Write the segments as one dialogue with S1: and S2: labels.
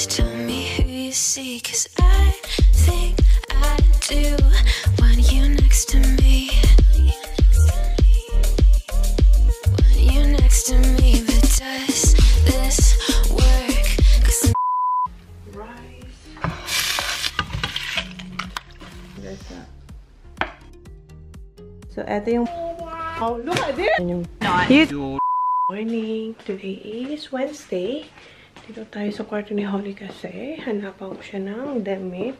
S1: Just tell me who you see, 'cause I think I do when you're next to me. When you're next to me, but does this work? 'Cause
S2: rice. That's that. So, eto yung... Oh, look at this! Good morning! Today is Wednesday. Dito tayo sa kwarto ni Huli kasi hanapan ko siya ng damit.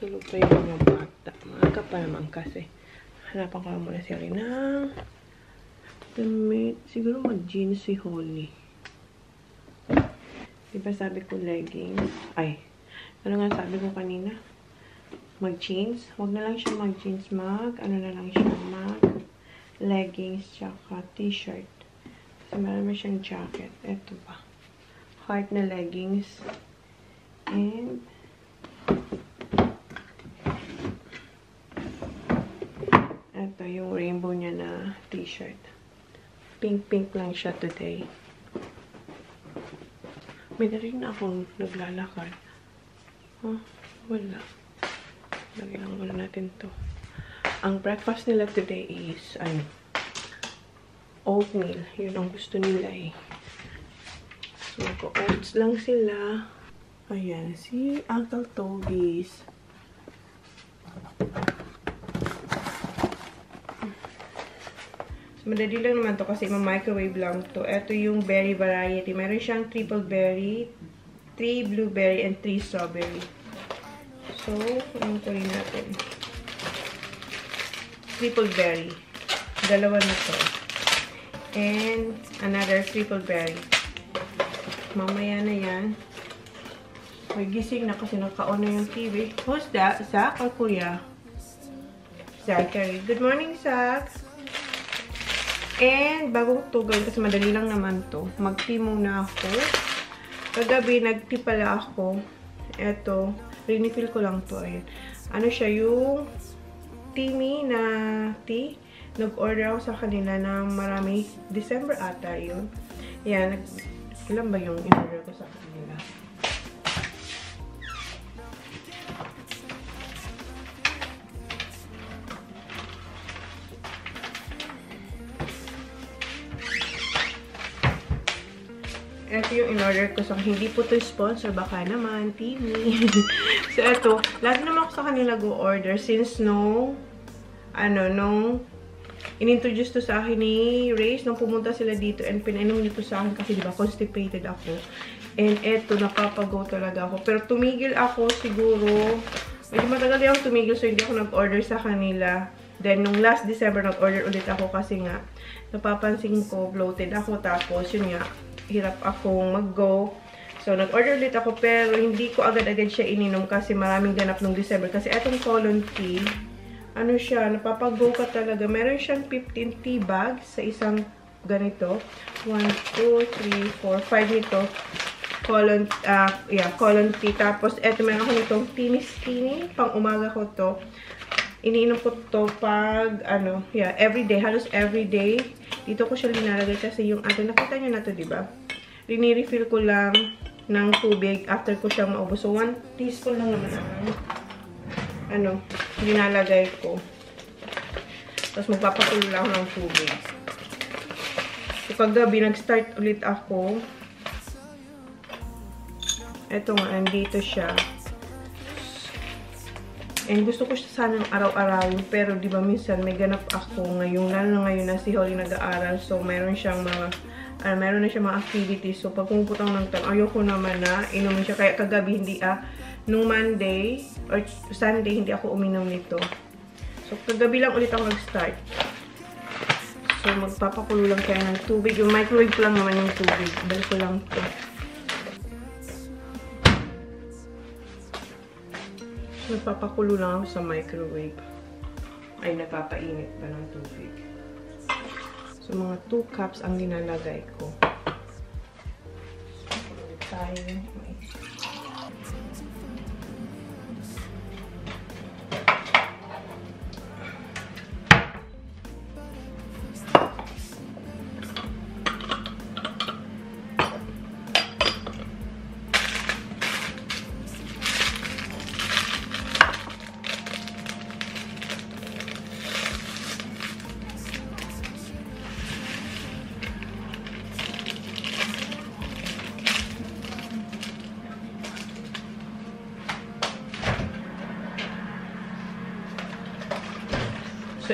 S2: Tulog pa yung mga bata. Maaga pa naman kasi. Hanapan ko lang muna siya rin ng damit. Siguro mag-jeans si Huli. Diba sabi ko leggings? Ay, ano nga sabi ko kanina? Mag-jeans. Huwag na lang siya mag-jeans. Ano na lang siya? Leggings tsaka t-shirt. Kasi marami siyang jacket. Ito ba? Heart na leggings. And ito yung rainbow niya na t-shirt. Pink lang siya today. May na rin akong naglalakad. Huh? Wala. Lagyan muna natin to. Ang breakfast nila today is, oatmeal. Yun ang gusto nila eh. So, mag-oats lang sila. Ayan, si Uncle Toby's. So, madali lang naman to kasi ma-microwave lang to. Ito yung berry variety. Meron siyang triple berry, 3 blueberry, and 3 strawberry. So, anong kunin natin? Triple berry. Dalawa na to. And another triple berry. Mamaya na yan. May gising na kasi naka-on na yung TV. Who's that? Zach or Kuya? Zachary. Good morning, Zach. And bago ko ito gawin kasi madali lang naman to. Mag-tea muna ako. Kagabi, nag-tea pala ako. Eto. Refill ko lang to. Ayan. Ano siya yung Timi na tea. Nag-order ako sa kanila ng marami. December ata yun. Yan. Ilan ba yung in-order ko sa kanila? Ito yung in-order ko sa hindi po to sponsor. Baka naman, Timi. So, ito. Lagi naman ako sa kanila go-order since nung in-introduce to sa akin ni Race nung pumunta sila dito and pinainom nito sa akin kasi diba constipated ako. And eto, nakapag-go talaga ako. Pero tumigil ako siguro. Medyo matagal din ako tumigil so hindi ako nag-order sa kanila. Then, nung last December, nag-order ulit ako kasi nga napapansin ko, bloated ako. Tapos, yun nga, hirap akong mag-go. So, nag-order ulit ako pero hindi ko agad-agad siya ininom kasi maraming ganap nung December. Kasi etong colon tea, ano siya, napapag-go ka talaga. Meron siyang 15 tea bags sa isang ganito. 1, 2, 3, 4, 5 nito. Colon tea. Tapos, eto, meron ako nitong Teeny Skinny. Pang umaga ko to. Iniinom ko to pag, everyday. Halos everyday. Dito ko siya linalagay kasi yung nakita nyo na to, diba? Rini-refill ko lang ng tubig after ko siyang maubos. So, 1 teaspoon lang naman ang linalagay ko. Tapos magpapakulo lang ako ng tubig. So, kagabi, nag-start ulit ako. Eto nga, nandito siya. And gusto ko siya sanang araw-arawin. Pero, di ba, minsan may ganap ako ngayon. Lalo na ngayon na si Huli nag-aaral. So, meron siyang meron na siya mga activities. So, pag pumuputang ng time, ayoko naman na inumin siya. Kaya kagabi, nung Monday or Sunday, hindi ako uminom nito. So, kagabi lang ulit ako nag-start. So, magpapakulo lang kaya ng tubig. Yung microwave ko lang naman yung tubig. Balik ko lang ito. So, magpapakulo lang ako sa microwave. Ay, nagpapainit pa ng tubig. So, mga 2 cups ang linalagay ko. So, tayo.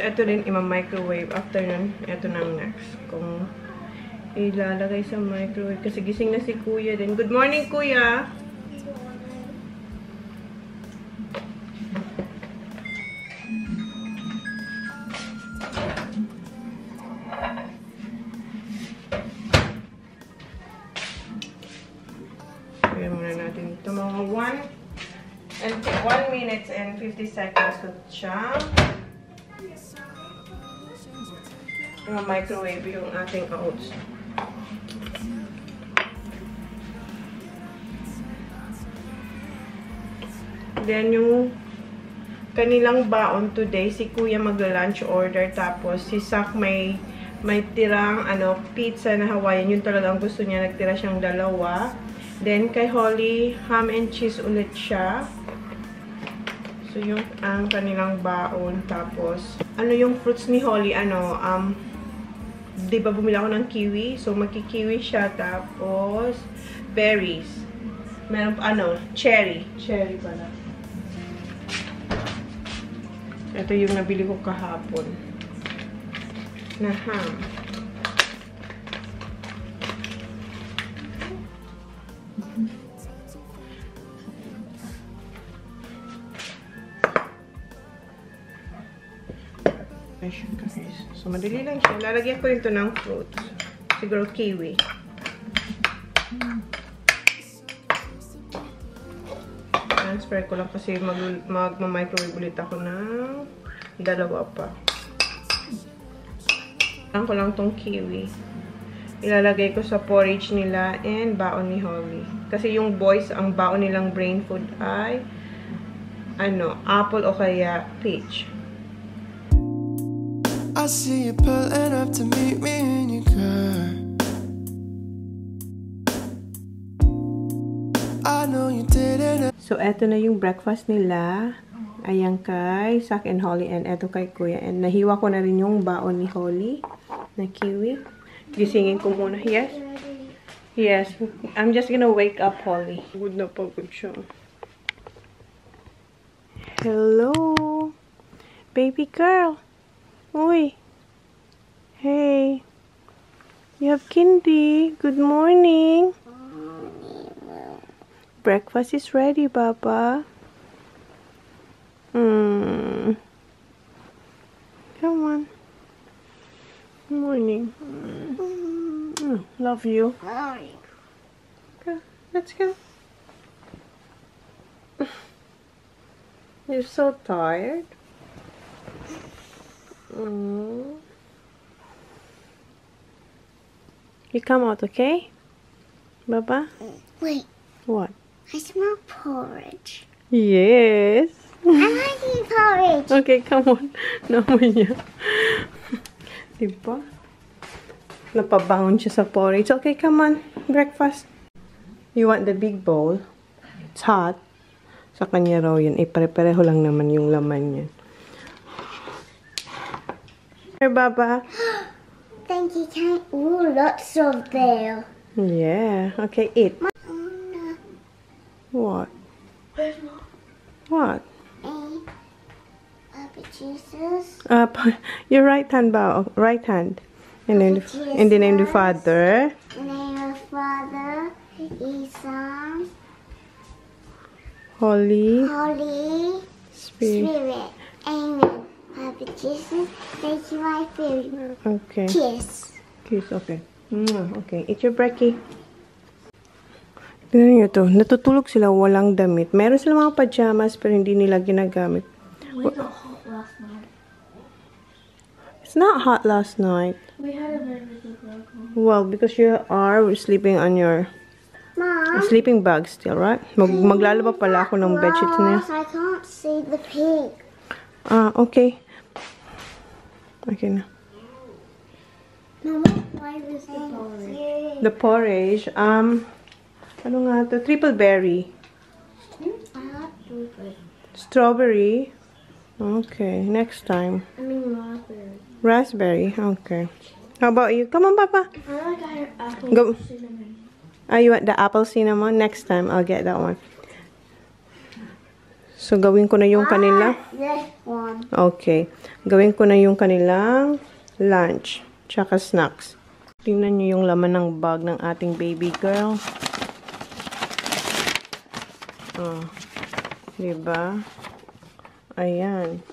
S2: So, ito din ima-microwave. After nun, ito nang next. Kung ilalagay sa microwave. Kasi gising na si Kuya din. Good morning, Kuya! Kaya muna natin ito. Mga 1 minute and 50 seconds ko siya. Microwave yung ating oats. Then yung kanilang baon today, si Kuya magla-lunch order, tapos si Sak may tirang pizza na Hawaiian. Yun talaga ang gusto niya, nagtira siyang 2. Then kay Holly, ham and cheese ulit siya. So yung ang kanilang baon, tapos yung fruits ni Holly, diba bumili ako ng kiwi? So, magki-kiwi siya. Tapos, berries. Meron pa, cherry. Cherry pala. Ito yung nabili ko kahapon. Na ham. So, madali lang siya. Lalagyan ko ito ng fruits. Siguro kiwi. Transfer ko lang kasi mag-microwave ulit ako ng 2 pa. Lang ko lang tong kiwi. Ilalagay ko sa porridge nila and baon ni Holly. Kasi yung boys, ang baon nilang brain food ay apple o kaya peach.
S3: I see you pulling up to meet me in your car. I know you didn't.
S2: So, eto na yung breakfast nila. Ayan kay Sak and Holly, and eto kay Kuya. And nahiwa ko na rin yung baon ni Holly na kiwi. Gisingin ko muna. Yes? Yes. I'm just gonna wake up Holly. Good na pagod siya. Hello, baby girl. Uy. Hey. You have candy. Good morning. Breakfast is ready, Baba. Come on. Good morning. Love you. Go. Let's go. You're so tired. You come out, okay? Baba?
S4: Wait,
S2: What?
S4: I smell porridge.
S2: Yes.
S4: I like to eat porridge.
S2: Okay, come on. Namoy niya. Diba? Napabangon siya sa porridge. Okay, come on. Breakfast. You want the big bowl? It's hot. Sa kanya raw yun. Pare-pareho lang naman yung laman niya. Here, Baba.
S4: Thank you, Kate. Ooh, lots of there.
S2: Yeah. Okay, eat. What? What?
S4: Papa Jesus.
S2: Your right hand bow. Right hand. And then in the name of the Father.
S4: In the name of Father, Son,
S2: Holy
S4: Holy
S2: Spirit.
S4: Spirit. Amen. Papa Jesus, thank you, my favorite.
S2: Okay.
S4: Kiss.
S2: Kiss, okay. Okay, eat your brekkie. Tignan nyo to. Natutulog sila walang damit. Meron sila mga pajamas pero hindi nila ginagamit.
S4: We got hot last night.
S2: It's not hot last night.
S4: We had a very good workout.
S2: Well, because you are sleeping on your
S4: Mom.
S2: sleeping bag still, right? Maglalaba pala ako ng bedsheets niya.
S4: I can't see the pig.
S2: Okay. Okay na.
S4: Mama, why is the porridge?
S2: The porridge, ano nga to? Triple berry.
S4: I like strawberry.
S2: Strawberry. Okay, next time.
S4: I mean raspberry.
S2: Raspberry, okay. How about you? Come on, Papa.
S4: I like apple
S2: Go.
S4: cinnamon.
S2: You want the apple cinnamon? Next time, I'll get that one. So, gawin ko na yung kanila.
S4: This one.
S2: Okay. Gawin ko na yung kanilang lunch. Tsaka snacks. Tingnan nyo yung laman ng bag ng ating baby girl. Oh. Diba? Ayan.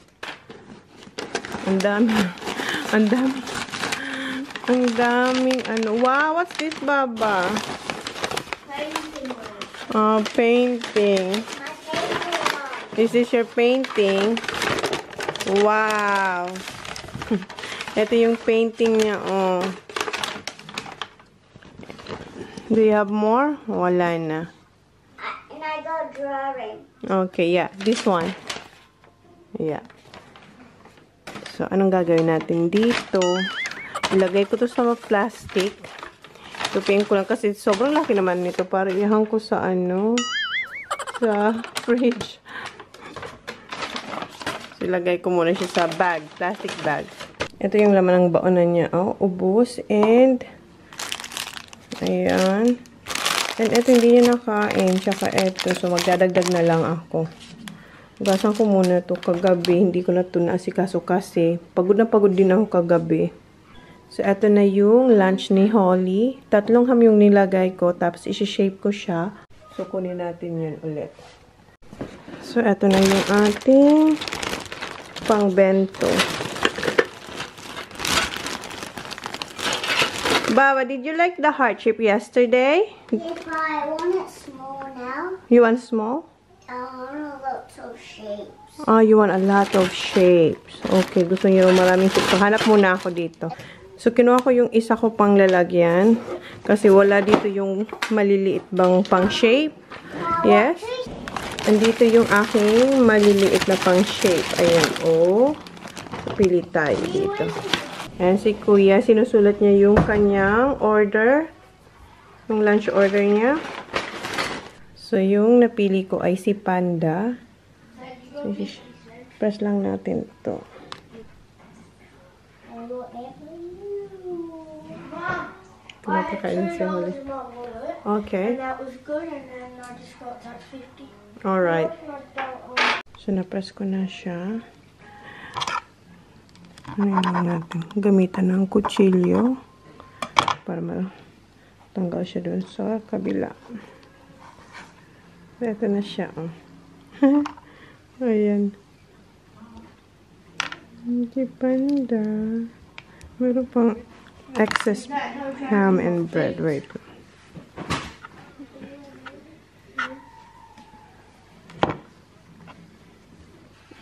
S2: Ang dami. Ang dami. Ang daming ano. Wow, what's this, Baba?
S4: Painting.
S2: Painting.
S4: My favorite one.
S2: Is this your painting? Wow. Ito yung painting niya, oh. Do you have more? Wala na.
S4: And I go drawing.
S2: Okay, yeah. This one. Yeah. So, anong gagawin natin dito? Ilagay ko to sa plastic. Tupiin ko lang kasi sobrang laki naman nito para ihang ko sa ano, sa fridge. So, ilagay ko muna siya sa bag, plastic bag. Ito yung laman ng baonan niya. Oh, ubos and ayan. And ito hindi niya nakain. Tsaka ito. So, magdadagdag na lang ako. Gasan ko muna to kagabi. Hindi ko na ito naasikaso kasi pagod na pagod din ako kagabi. So, ito na yung lunch ni Huli. 3 ham yung nilagay ko. Tapos, isi-shape ko siya. So, kunin natin yun ulit. So, ito na yung ating pang-bento. Baba, did you like the heart shape yesterday?
S4: If I want it small now,
S2: You want small?
S4: I want lots of shapes.
S2: Oh, you want a lot of shapes. Okay, gusto niyo maraming shapes. So, hanap muna ako dito. So, kinuha ko yung isa ko pang lalagyan. Kasi wala dito yung maliliit bang pang shape. Yes. Andito yung aking maliliit na pang shape. Ayan, oh. So, pili tayo dito. Ayan si Kuya. Sinusulat niya yung kanyang order. Yung lunch order niya. So, yung napili ko ay si Panda. So, press lang natin to. Pinapakain siya Huli. Okay.
S4: And that was good, and then I just got that 50.
S2: Alright. So, na-press ko na siya. Ano lang natin? Gamitan ng kutsilyo para matanggal siya dun sa kabila. Ito na siya. Oh. Ayan. Hindi Panda. Meron pang excess ham and bread. Wait.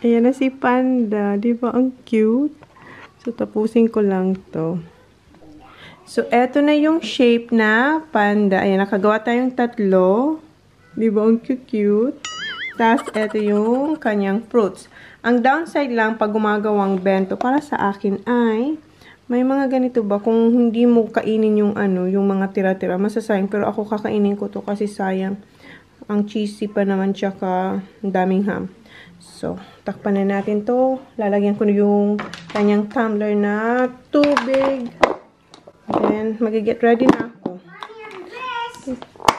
S2: Ayan na si Panda. Di ba ang cute? So, tapusin ko lang to. So, eto na yung shape na panda. Ayan, nakagawa tayong 3. Di ba ang cute? Tapos, eto yung kanyang fruits. Ang downside lang, pag gumagawang bento, para sa akin ay, may mga ganito ba, kung hindi mo kainin yung ano, yung mga tira-tira, masasayang. Pero ako kakainin ko to kasi sayang. Ang cheesy pa naman, tsaka daming ham. So, takpan na natin to. Lalagyan ko na yung kanyang tumbler na tubig. Then, mag-get ready na ako.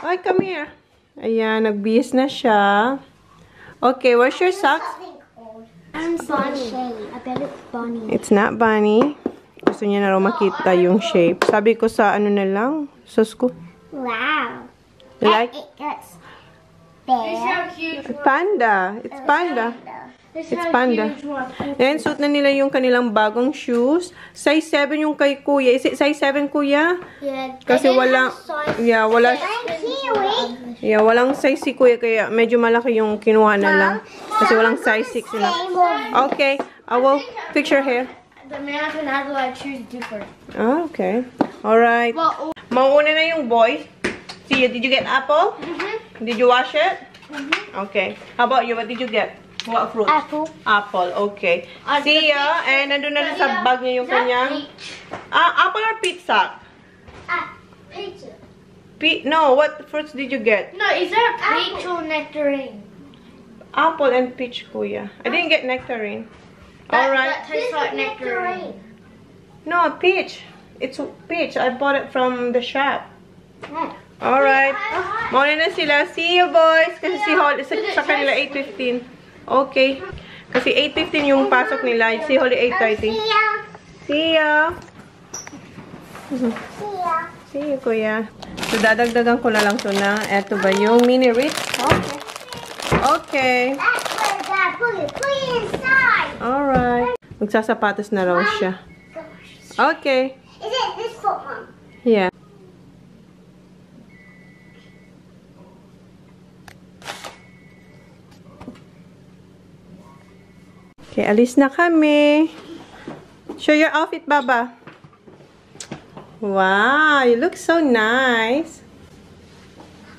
S2: Ay, come here. Ayan, nagbihis na siya. Okay, where's your socks?
S4: I'm Bunny. I bet it's Bunny.
S2: It's not Bunny. Gusto niya na raw makita yung shape. Sabi ko sa ano na lang, sa school.
S4: Wow.
S2: You like?
S4: It gets bear.
S2: Panda. It's panda. It's panda. Then, suot na nila yung kanilang bagong shoes. Size 7 yung kay Kuya. Is it size 7, Kuya?
S4: Yeah.
S2: Kasi wala, yeah, wala, yeah, walang size si Kuya, kaya medyo malaki yung kinuha na lang. Kasi walang size 6 sila. Okay, I will fix your hair.
S4: The man can have like choose different.
S2: Ah, okay. Alright. Mauna na yung boys. See you. Did you get apple? Did you wash it? Okay. How about you? What did you get? What fruit?
S4: Apple.
S2: Apple. Okay. See ya. And nandun na sa bag niya yung kanyang... apple or pizza?
S4: Pizza.
S2: No, what fruits did you get?
S4: No, is there a peach or nectarine?
S2: Apple and peach, Kuya. I didn't get nectarine. Alright.
S4: That tastes like nectarine.
S2: No, peach. It's peach. I bought it from the shop. Alright. Mauna na sila. See you, boys. Kasi si Huli, sa kanila 8:15. Okay. Kasi 8:15 yung pasok nila. Si Huli 8:30. See ya! See you, kuya. So, dadagdagan ko na lang ito na. Eto ba yung mini wrist? Okay. Okay. Alright. Magsasapatos na raw siya. Okay.
S4: Is it this foot, Mom?
S2: Yeah. Okay, alis na kami. Show your outfit, Baba. Wow, you look so nice.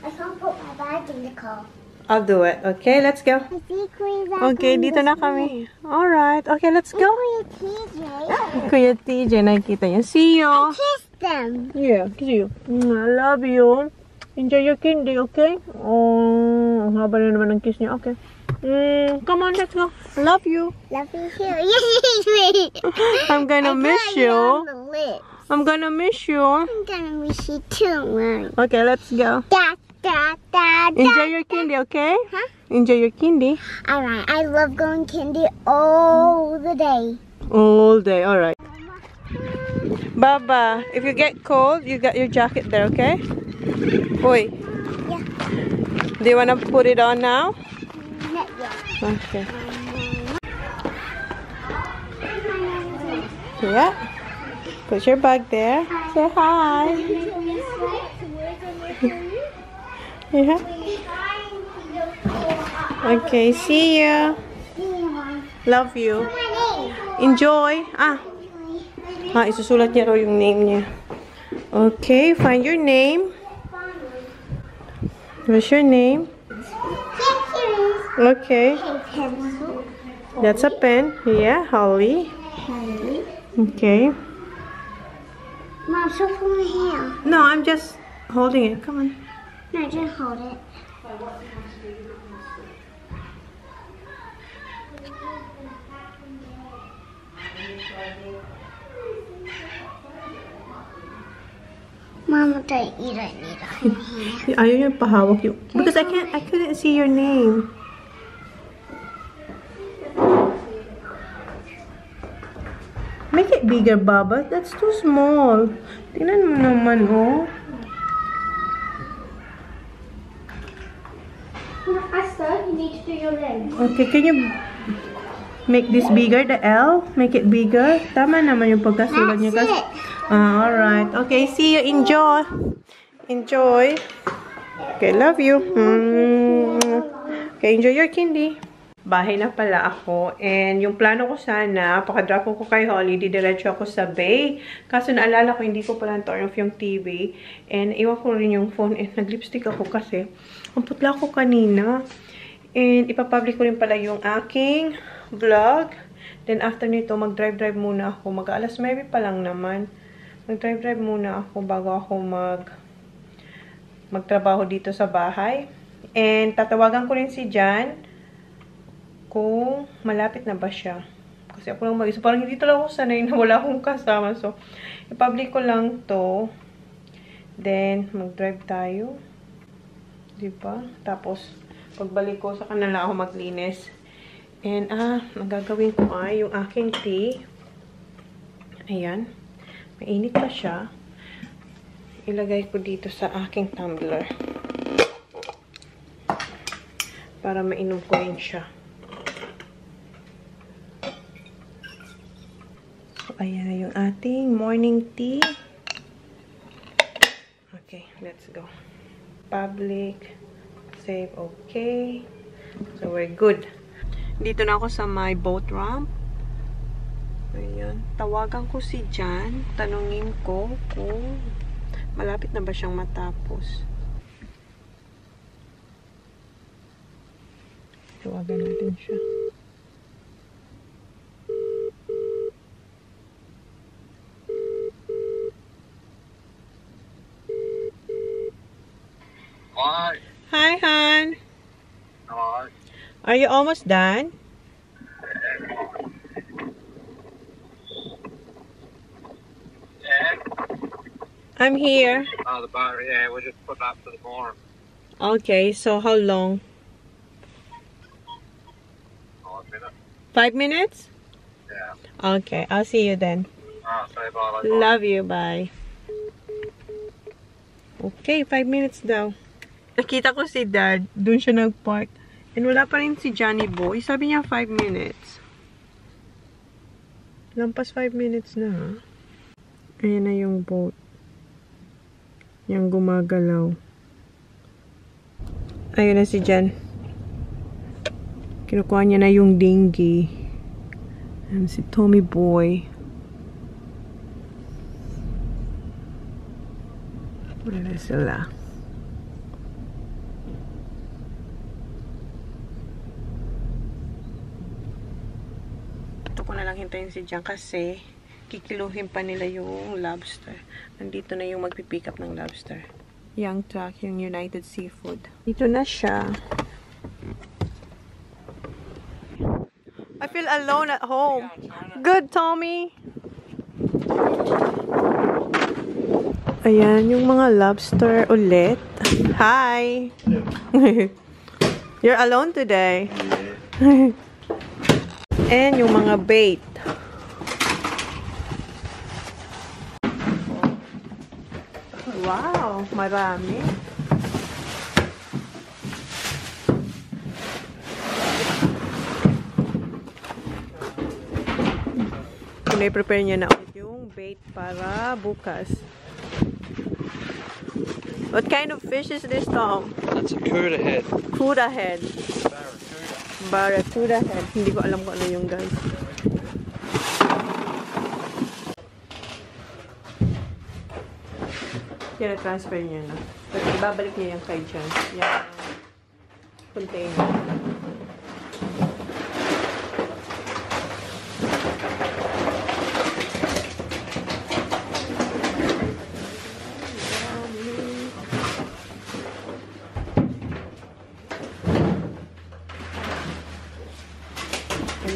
S4: I can't put my bag in the car.
S2: I'll do it. Okay, let's go. Okay, dito na kami. Alright. Okay, let's go. Kuya TJ, nakikita niya. See you.
S4: Kiss them.
S2: Yeah, see you. I love you. Enjoy your candy, okay? Oh, ang haba na naman ng kiss niya. Okay. Come on, let's go. Love you.
S4: Love you too. Yes,
S2: I'm gonna miss you.
S4: on the lips.
S2: I'm gonna miss you.
S4: I'm gonna miss you too, Mom.
S2: Okay, let's go.
S4: Da, da, da, da.
S2: Enjoy your candy, okay?
S4: Huh?
S2: Enjoy your candy.
S4: Alright, I love going candy all the day.
S2: All day, alright. Baba, if you get cold, you got your jacket there, okay? Oi.
S4: Yeah.
S2: Do you wanna put it on now?
S4: Not yet.
S2: Okay. Yeah. Put your bag there. Say hi. Yeah. Okay, see you. Love you. Enjoy. Isusulat niya raw yung name niya. Okay, find your name. What's your name? Okay.
S4: Pencil.
S2: That's a pen. Yeah, Huli. Okay.
S4: Mom, show for my hair.
S2: No, I'm just holding it. Come on.
S4: No, just hold it. Mama, don't need it.
S2: Ayaw niya pahawak yung... Because I couldn't see your name. Make it bigger, Baba. That's too small. Tingnan mo naman, oh.
S4: Faster, you need to do your legs.
S2: Okay, can you make this bigger, the L? Make it bigger? Tama naman yung pagkasulat niya.
S4: That's it.
S2: Alright. Okay, see you. Enjoy. Enjoy. Okay, love you. Okay, enjoy your candy. Bahay na pala ako. And yung plano ko sana, pakadrop ko kay Huli, didiretso ako sa bay. Kaso naalala ko, hindi ko pala turn off yung TV. And iwan ko rin yung phone. And nag-lipstick ako kasi ang putla ko kanina. And ipapublic ko rin pala yung aking vlog. Then after nito, mag-drive-drive muna ako. Mag-alas 9 pa lang naman. Mag-drive-drive muna ako bago ako magtrabaho dito sa bahay. And tatawagan ko rin si Jan kung malapit na ba siya. Kasi ako lang mag-isa. Parang hindi talaga ako sanay na wala akong kasama. So, i-public ko lang to. Then, mag-drive tayo. Diba? Tapos, pagbalik ko, saka na lang ako maglinis. And, ang gagawin ko ay yung aking tea. Ayan. Mainit pa siya. Ilagay ko dito sa aking tumbler. Para mainom ko rin siya. So, ayan yung ating morning tea. Okay, let's go. Public. Save, okay. So, we're good. Dito na ako sa my boat ramp. Ayan. Tawagan ko si Jan. Tanungin ko kung malapit na ba siyang matapos. Tawagan natin siya.
S5: Hi.
S2: Hi, Han.
S5: Hi.
S2: Are you almost done?
S5: Yeah.
S2: I'm here.
S5: Oh, the battery. Yeah, we'll just put that to the farm.
S2: Okay, so how long?
S5: minute.
S2: 5 minutes?
S5: Yeah.
S2: Okay, I'll see you then.
S5: Say bye.
S2: Love you, bye. Okay, 5 minutes daw. Nakita ko si Dad, dun siya nag-park. And wala pa rin si Johnny Boy. Sabi niya 5 minutes. Lampas 5 minutes na, ha? Ayan na yung boat. Yung gumagalaw. Ayun na si Jan. Kinukuha niya na yung dinghy. Ayan si Tommy Boy. Wala sila. Ito ko na lang hintayin si Jan kasi kikiluhin pa nila yung lobster. Nandito na yung magpipick up ng lobster. Yung truck, yung United Seafood. Dito na siya. I feel alone at home. Good, Tommy. Ayan, yung mga lobster ulit. Hi! You're alone today. And yung mga bait. Wow, marami. Prepare niya na ulit yung bait para bukas. What kind of fish is this, Tom?
S6: That's a cuda head.
S2: Cuda head. Barracuda head. Hindi ko alam kung ano yung guys. Yan, transfer niya na. Pero ibabalik niya yung kay Jan. Yung container.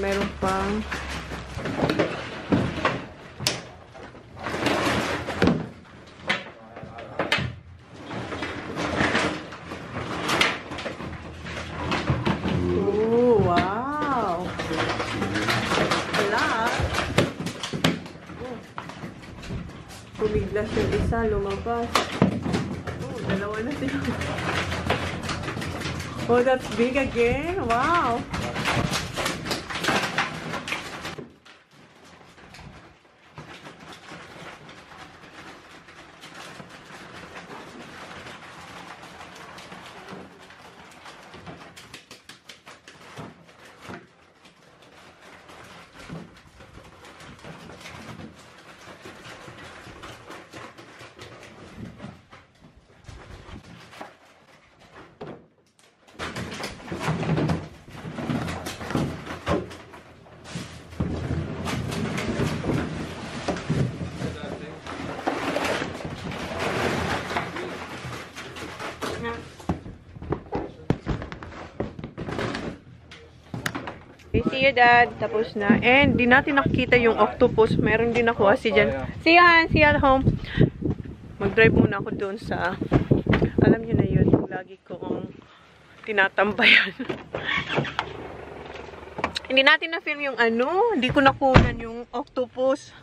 S2: Meron pang oh, wow. Wala. Pumiglas yung isa, lumabas. Oh, dalawa na sila. Oh, that's big again. Wow. Okay, see you, Dad. Tapos na. And, di natin nakikita yung octopus. Meron din ako si Jan. See you, Han. See you at home. Mag-drive muna ako doon sa... Alam niyo na yun. Yung lagi kong tinatambayan. Hindi natin na-film yung ano. Hindi ko nakunan yung octopus.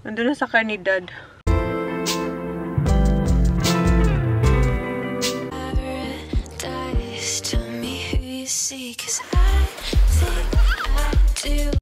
S2: Nandun na sa car ni Dad.